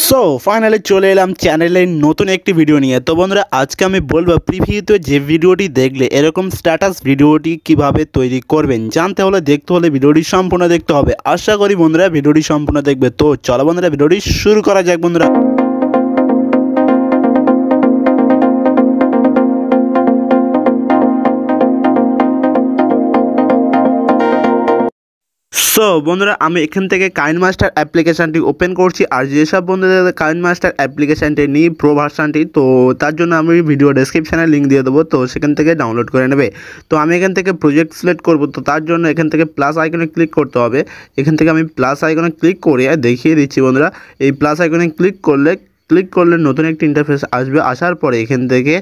So finally চলে এলাম চ্যানেলে নতুন একটি ভিডিও নিয়ে। তো বন্ধুরা আজকে আমি বলবো প্রিভিউতে যে ভিডিওটি দেখলে এরকম স্ট্যাটাস ভিডিওটি কিভাবে তৈরি করবেন জানতে হলে দেখতে হলে ভিডিওটি সম্পূর্ণ দেখতে হবে। আশা করি বন্ধুরা ভিডিওটি সম্পূর্ণ দেখবে। তো চলো বন্ধুরা ভিডিওটি শুরু করা যাক বন্ধুরা। সো বন্ধুরা আমি এখান থেকে কাইনমাস্টার অ্যাপ্লিকেশানটি ওপেন করছি। আর যেসব বন্ধুদের কাইনমাস্টার অ্যাপ্লিকেশানটি নিই প্রো ভার্সানটি, তো তার জন্য আমি ভিডিও ডেসক্রিপশানে লিঙ্ক দিয়ে দেবো, তো সেখান থেকে ডাউনলোড করে নেবে। তো আমি এখান থেকে প্রজেক্ট সিলেক্ট করব, তো তার জন্য এখান থেকে প্লাস আইকনে ক্লিক করতে হবে। এখান থেকে আমি প্লাস আইকনে ক্লিক করে দেখিয়ে দিচ্ছি বন্ধুরা। এই প্লাস আইকনে ক্লিক করলে নতুন একটি ইন্টারফেস আসবে। আসার পরে এখান থেকে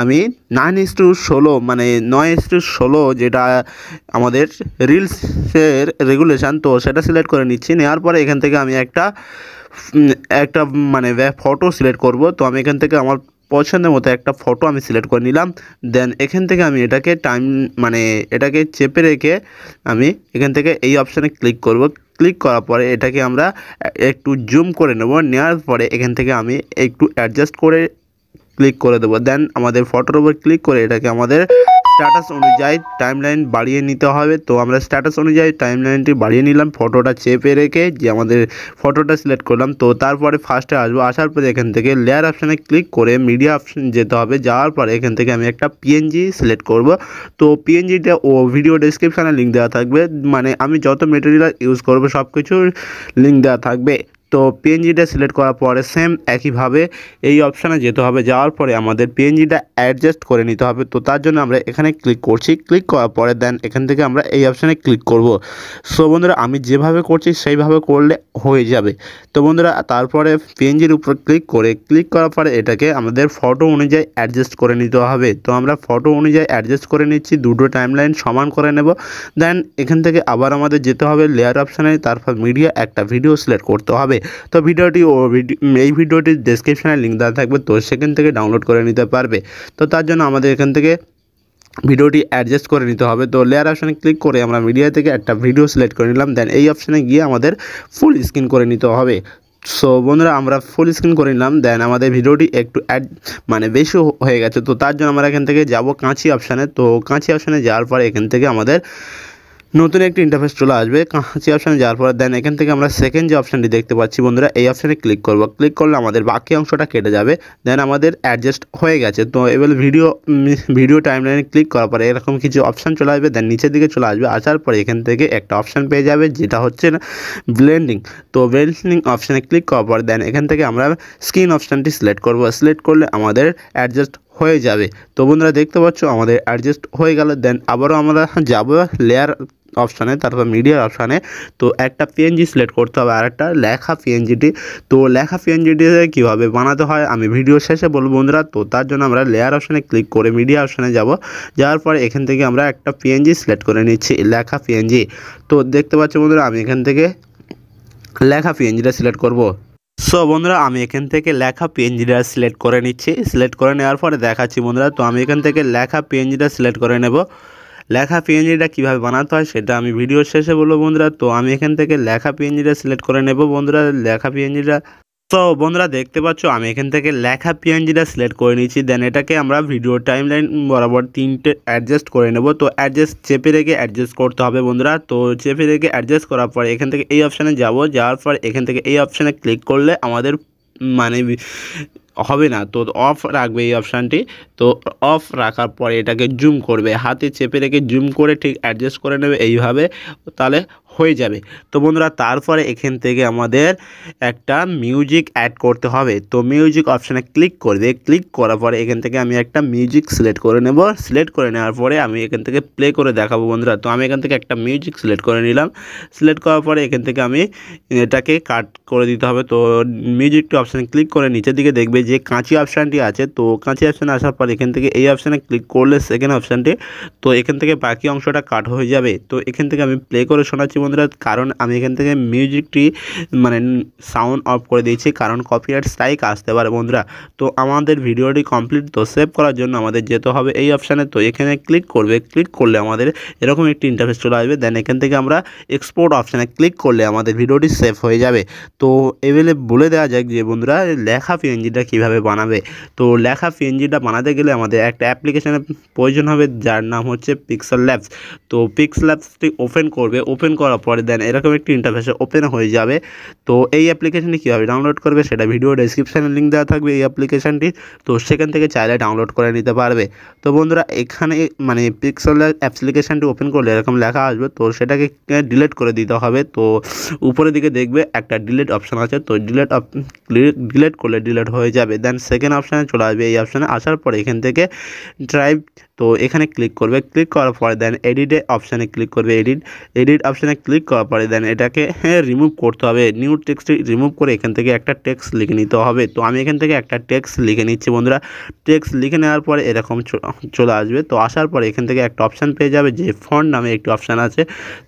আমি 9:16 মানে 9:16 যেটা আমাদের রিলসের রেগুলেশান, তো সেটা সিলেক্ট করে নিচ্ছি। নেওয়ার পরে এখান থেকে আমি একটা মানে ফটো সিলেক্ট করব। তো আমি এখান থেকে আমার পছন্দের মতো একটা ফটো আমি সিলেক্ট করে নিলাম। দেন এখান থেকে আমি এটাকে চেপে রেখে আমি এখান থেকে এই অপশানে ক্লিক করব। ক্লিক করার পরে এটাকে আমরা একটু জুম করে নেব। নেওয়ার পরে এখান থেকে আমি একটু অ্যাডজাস্ট করে ক্লিক করে দেবো। দেন আমাদের ফটোর উপর ক্লিক করে এটাকে আমাদের স্ট্যাটাস অনুযায়ী টাইমলাইন বাড়িয়ে নিতে হবে। তো আমরা স্ট্যাটাস অনুযায়ী টাইমলাইনটি বাড়িয়ে নিলাম, ফটোটা চেপে রেখে যে আমাদের ফটোটা সিলেক্ট করলাম। তো তারপরে ফার্স্টে আসবো। আসার পরে এখান থেকে লেয়ার অপশানে ক্লিক করে মিডিয়া অপশান যেতে হবে। যাওয়ার পরে এখান থেকে আমি একটা পিএনজি সিলেক্ট করব। তো পিএনজিটা ভিডিও ডেসক্রিপশানে লিঙ্ক দেওয়া থাকবে, মানে আমি যত মেটেরিয়াল ইউজ করবো সব কিছুর লিঙ্ক দেওয়া থাকবে। তো পিএনজিটা সিলেক্ট করার পরে সেম একইভাবে এই অপশানে যেতে হবে। যাওয়ার পরে আমাদের পিএনজিটা অ্যাডজাস্ট করে নিতে হবে। তো তার জন্য আমরা এখানে ক্লিক করছি। ক্লিক করার পরে দেন এখান থেকে আমরা এই অপশানে ক্লিক করব। সো বন্ধুরা আমি যেভাবে করছি সেইভাবে করলে হয়ে যাবে। তো বন্ধুরা তারপরে পিএনজির উপর ক্লিক করার পরে এটাকে আমাদের ফটো অনুযায়ী অ্যাডজাস্ট করে নিতে হবে। তো আমরা ফটো অনুযায়ী অ্যাডজাস্ট করে নিচ্ছি, দুটো টাইমলাইন সমান করে নেব। দেন এখান থেকে আবার আমাদের যেতে হবে লেয়ার অপশানে, তারপর মিডিয়া একটা ভিডিও সিলেক্ট করতে হবে। তো এই ভিডিওটির ডেসক্রিপশানে লিঙ্ক দেওয়া থাকবে, তো সেখান থেকে ডাউনলোড করে নিতে পারবে। তো তার জন্য আমাদের এখান থেকে ভিডিওটি অ্যাডজাস্ট করে নিতে হবে। তো লেয়ার অপশানে ক্লিক করে আমরা মিডিয়া থেকে একটা ভিডিও সিলেক্ট করে নিলাম। দেন এই অপশানে গিয়ে আমাদের ফুল স্ক্রিন করে নিতে হবে। সো বন্ধুরা আমরা ফুল স্ক্রিন করে নিলাম। দেন আমাদের ভিডিওটি একটু বেশি হয়ে গেছে। তো তার জন্য আমরা এখান থেকে যাব কাঁচি অপশানে। তো কাঁচি অপশানে যাওয়ার পরে এখান থেকে আমাদের নতুন একটি ইন্টারফেস চলে আসবে। কাঁচি অপশানে যাওয়ার পর দেন এখান থেকে আমরা সেকেন্ড যে অপশানটি দেখতে পাচ্ছি বন্ধুরা, এই অপশানে ক্লিক করব। ক্লিক করলে আমাদের বাকি অংশটা কেটে যাবে। দেন আমাদের অ্যাডজাস্ট হয়ে গেছে। তো এবার ভিডিও টাইমলাইনে ক্লিক করার পরে এরকম কিছু অপশান চলে আসবে। দেন নিচের দিকে চলে আসবে। আসার পরে এখান থেকে একটা অপশান পেয়ে যাবে যেটা হচ্ছে ব্লেন্ডিং। তো ব্লেন্ডিং অপশানে ক্লিক করার পর দেন এখান থেকে আমরা স্ক্রিন অপশানটি সিলেক্ট করব। সিলেক্ট করলে আমাদের অ্যাডজাস্ট হয়ে যাবে। তো বন্ধুরা দেখতে পাচ্ছ আমাদের অ্যাডজাস্ট হয়ে গেল। দেন আবারও আমরা যাব লেয়ার অপশানে, তারপর মিডিয়া অপশানে। তো একটা পিএনজি সিলেক্ট করতে হবে আর একটা লেখা পিএনজিটি। তো লেখা পিএনজিটি কীভাবে বানাতে হয় আমি ভিডিও শেষে বলবো বন্ধুরা। তো তার জন্য আমরা লেয়ার অপশানে ক্লিক করে মিডিয়া অপশানে যাব। যাওয়ার পরে এখান থেকে আমরা একটা পিএনজি সিলেক্ট করে নিচ্ছি, লেখা পিএনজি। তো দেখতে পাচ্ছ বন্ধুরা আমি এখান থেকে লেখা পিএনজিটা সিলেক্ট করব। সো বন্ধুরা আমি এখান থেকে লেখা পিএনজিটা সিলেক্ট করে নিচ্ছি। সিলেক্ট করে নেওয়ার পরে দেখাচ্ছি বন্ধুরা। তো আমি এখান থেকে লেখা পিএনজিটা সিলেক্ট করে নেব। লেখা পিএনজিটা কীভাবে বানাতে হয় সেটা আমি ভিডিওর শেষে বলবো বন্ধুরা। তো আমি এখান থেকে লেখা পিএনজিটা সিলেক্ট করে নেব বন্ধুরা, লেখা পিএনজিটা। তো বন্ধুরা দেখতে পাচ্ছ আমি এখান থেকে লেখা পিএনজিটা সিলেক্ট করে নিচ্ছি। দেন এটাকে আমরা ভিডিও টাইমলাইন বরাবর 3টে অ্যাডজাস্ট করে নেব। তো চেপে রেখে অ্যাডজাস্ট করতে হবে বন্ধুরা। তো চেপে রেখে অ্যাডজাস্ট করার পর এখান থেকে এই অপশানে যাওয়ার পর এখান থেকে এই অপশানে ক্লিক করলে আমাদের হবে না। তো অফ রাখবে এই অপশানটি। তো অফ রাখার পরে এটাকে জুম করবে, হাতে চেপে রেখে জুম করে ঠিক অ্যাডজাস্ট করে নেবে এইভাবে, তাহলে হয়ে যাবে। তো বন্ধুরা তারপরে এখান থেকে আমাদের একটা মিউজিক অ্যাড করতে হবে। তো মিউজিক অপশানে ক্লিক করবে। ক্লিক করার পরে এখান থেকে আমি একটা মিউজিক সিলেক্ট করে নেব। সিলেক্ট করে নেওয়ার পরে আমি এখান থেকে প্লে করে দেখাবো বন্ধুরা। তো আমি এখান থেকে একটা মিউজিক সিলেক্ট করে নিলাম। সিলেক্ট করার পরে এখান থেকে আমি এটাকে কাট করে দিতে হবে। তো মিউজিকটি অপশানে ক্লিক করে নিচের দিকে দেখবে যে কাঁচি অপশানটি আছে। তো কাঁচি অপশানে আসার পর এখান থেকে এই অপশানে ক্লিক করলে সেকেন্ড অপশানটি, তো এখান থেকে বাকি অংশটা কাট হয়ে যাবে। তো এখান থেকে আমি প্লে করে শোনাচ্ছি বন্ধুরা, কারণ আমি এখান থেকে মিউজিকটি মানে সাউন্ড অফ করে দিয়েছি, কারণ কপিরাইট স্ট্রাইক আসতে পারে বন্ধুরা। তো আমাদের ভিডিওটি কমপ্লিট, তো সেভ করার জন্য আমাদের যেতে হবে এই অপশানে। তো এখানে ক্লিক করবে, ক্লিক করলে আমাদের এরকম একটি ইন্টারফেস চলে আসবে। দেন এখান থেকে আমরা এক্সপোর্ট অপশানে ক্লিক করলে আমাদের ভিডিওটি সেভ হয়ে যাবে। তো এবেলে বলে দেওয়া যাক যে বন্ধুরা, লেখা পিএনজিটা কীভাবে বানাবে। তো লেখা পিএনজিটা বানাতে গেলে আমাদের একটা অ্যাপ্লিকেশনের প্রয়োজন হবে, যার নাম হচ্ছে পিক্সেল ল্যাবস। তো পিক্সেল ল্যাবসটি ওপেন করবে, ওপেন করার পরে দেন এরকম একটি ইন্টারফেসে ওপেন হয়ে যাবে। তো এই অ্যাপ্লিকেশনটি কীভাবে ডাউনলোড করবে সেটা ভিডিও ডেসক্রিপশানে লিঙ্ক দেওয়া থাকবে এই অ্যাপ্লিকেশনটি। তো সেখান থেকে চাইলে ডাউনলোড করে নিতে পারবে। তো বন্ধুরা, এখানে মানে পিক্সেল অ্যাপ্লিকেশনটি ওপেন করলে এরকম লেখা আসবে, তো সেটাকে ডিলিট করে দিতে হবে। তো উপরের দিকে দেখবে একটা ডিলিট অপশান আছে, তো ডিলিট করলে ডিলিট হয়ে যাবে। দেন সেকেন্ড অপশানে চলে আসবে। এই অপশানে আসার পরে এখান থেকে ড্রাইভ, তো এখানে ক্লিক করবে, ক্লিক করার পরে দেন এডিটে অপশানে ক্লিক করবে। এডিট অপশানে ক্লিক করার পরে দেন এটাকে রিমুভ করতে হবে। নিউ টেক্সটটি রিমুভ করে এখান থেকে একটা টেক্সট লিখে নিতে হবে। তো আমি এখান থেকে একটা টেক্সট লিখে নিচ্ছি বন্ধুরা। টেক্সট লিখে নেওয়ার পরে এরকম চলে আসবে। তো আসার পরে এখান থেকে একটা অপশান পেয়ে যাবে, যে ফন্ট নামে একটি অপশান আছে।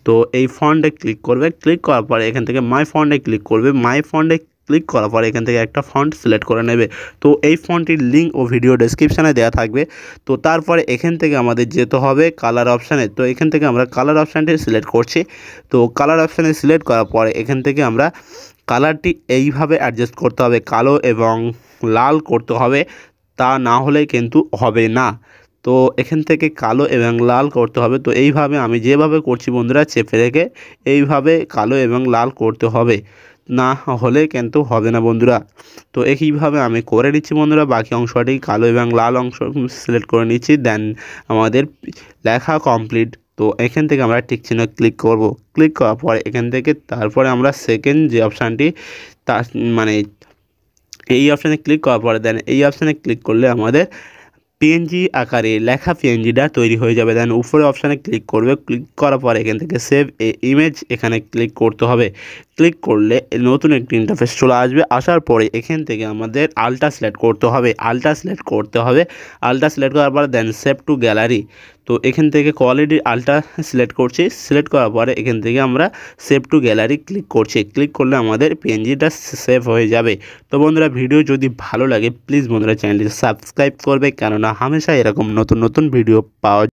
তো এই ফন্টে ক্লিক করবে, ক্লিক করার পরে এখান থেকে মাই ফন্টে ক্লিক করবে। মাই ফন্টে ক্লিক করার পরে এখান থেকে একটা ফন্ট সিলেক্ট করে নেবে। তো এই ফন্টটির লিঙ্ক ও ভিডিও ডেসক্রিপশানে দেওয়া থাকবে। তো তারপরে এখান থেকে আমাদের যেতে হবে কালার অপশানে। তো এখান থেকে আমরা কালার অপশানটি সিলেক্ট করছি। তো কালার অপশানে সিলেক্ট করার পরে এখান থেকে আমরা কালারটি এইভাবে অ্যাডজাস্ট করতে হবে, কালো এবং লাল করতে হবে, তা না হলে কিন্তু হবে না। তো এখান থেকে কালো এবং লাল করতে হবে। তো এইভাবে আমি যেভাবে করছি বন্ধুরা, চেপে রেখে এইভাবে কালো এবং লাল করতে হবে, না হলে কিন্তু হবে না বন্ধুরা। তো একইভাবে আমি করে নিচ্ছি বন্ধুরা। বাকি অংশটি কালো এবং লাল অংশ সিলেক্ট করে নিচ্ছি। দেন আমাদের লেখা কমপ্লিট। তো এখান থেকে আমরা টিক চিহ্ন ক্লিক করব। ক্লিক করার পরে এখান থেকে তারপরে আমরা সেকেন্ড যে অপশানটি, তার মানে এই অপশানে ক্লিক করার পরে দেন এই অপশানে ক্লিক করলে আমাদের পিএনজি আকারে লেখা পিএনজিটা তৈরি হয়ে যাবে। দেন উপরে অপশানে ক্লিক করবে, ক্লিক করার পরে এখান থেকে সেভ এ ইমেজ এখানে ক্লিক করতে হবে। ক্লিক করলে নতুন একটি ইন্টারফেস চলে আসবে। আসার পরে এখান থেকে আমাদের আলট্রা সিলেক্ট করতে হবে। আলট্রা সিলেক্ট করার পরে দেন সেভ টু গ্যালারি। তো এখান থেকে কোয়ালিটি আলট্রা সিলেক্ট করছি। সিলেক্ট করার পরে এখান থেকে আমরা সেভ টু গ্যালারি ক্লিক করছি। ক্লিক করলে আমাদের পিএনজিটা সেভ হয়ে যাবে। তো বন্ধুরা, ভিডিও যদি ভালো লাগে প্লিজ বন্ধুরা চ্যানেলটি সাবস্ক্রাইব করবে, কেননা হামেশা এরকম নতুন নতুন ভিডিও পাওয়া